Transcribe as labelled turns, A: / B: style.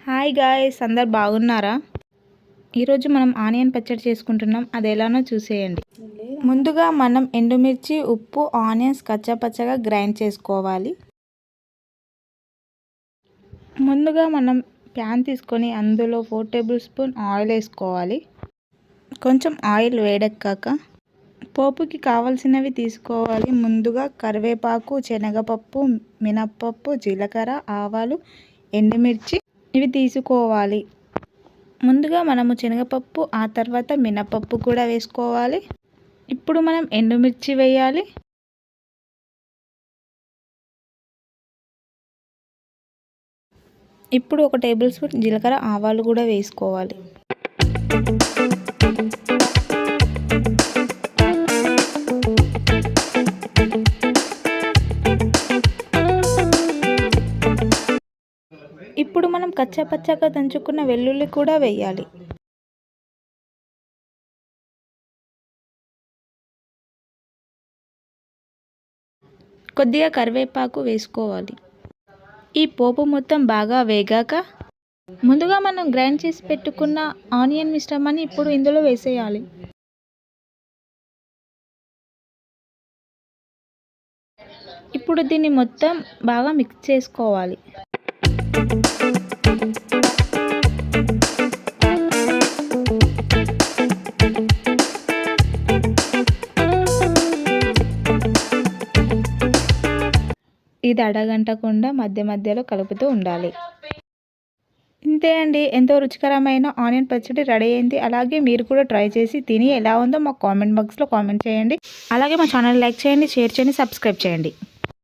A: Hi guys, అందరు బాగున్నారా? ఈరోజు మనం ఆనియన్ పచ్చడి చేసుకుంటున్నాం. అది ఎలానో చూసేయండి. ముందుగా మనం ఎండుమిర్చి, ఉప్పు, ఆనియన్స్ కచ్చాపచ్చగా గ్రైండ్ చేసుకోవాలి. ముందుగా మనం ప్యాన్ తీసుకొని అందులో 4 టేబుల్ స్పూన్ ఆయిల్ వేసుకోవాలి. కొంచెం ఆయిల్ వేడెక్కాక పోపుకి కావాల్సినవి తీసుకోవాలి. ముందుగా కరివేపాకు, శనగపప్పు, మినప్పప్పు, జీలకర్ర, ఆవాలు, ఎండుమిర్చి ఇవి తీసుకోవాలి. ముందుగా మనము శనగపప్పు, ఆ తర్వాత మినపప్పు కూడా వేసుకోవాలి. ఇప్పుడు మనం ఎండుమిర్చి వేయాలి. ఇప్పుడు 1 టేబుల్ స్పూన్ జీలకర్ర, ఆవాలు కూడా వేసుకోవాలి. ఇప్పుడు మనం కచ్చాపచ్చాగా దంచుకున్న వెల్లుల్లి కూడా వేయాలి. కొద్దిగా కరివేపాకు వేసుకోవాలి. ఈ పోపు మొత్తం బాగా వేగాక ముందుగా మనం గ్రైండ్ చేసి పెట్టుకున్న ఆనియన్ మిశ్రమాన్ని ఇప్పుడు ఇందులో వేసేయాలి. ఇప్పుడు దీన్ని మొత్తం బాగా మిక్స్ చేసుకోవాలి. ఇది అడగంటకుండా మధ్య మధ్యలో కలుపుతూ ఉండాలి. ఇంతే అండి, ఎంతో రుచికరమైన ఆనియన్ పచ్చడి రెడీ అయింది. అలాగే మీరు కూడా ట్రై చేసి తిని ఎలా ఉందో మాకు కామెంట్ బాక్స్లో కామెంట్ చేయండి. అలాగే మా ఛానల్ లైక్ చేయండి, షేర్ చేయండి, సబ్స్క్రైబ్ చేయండి.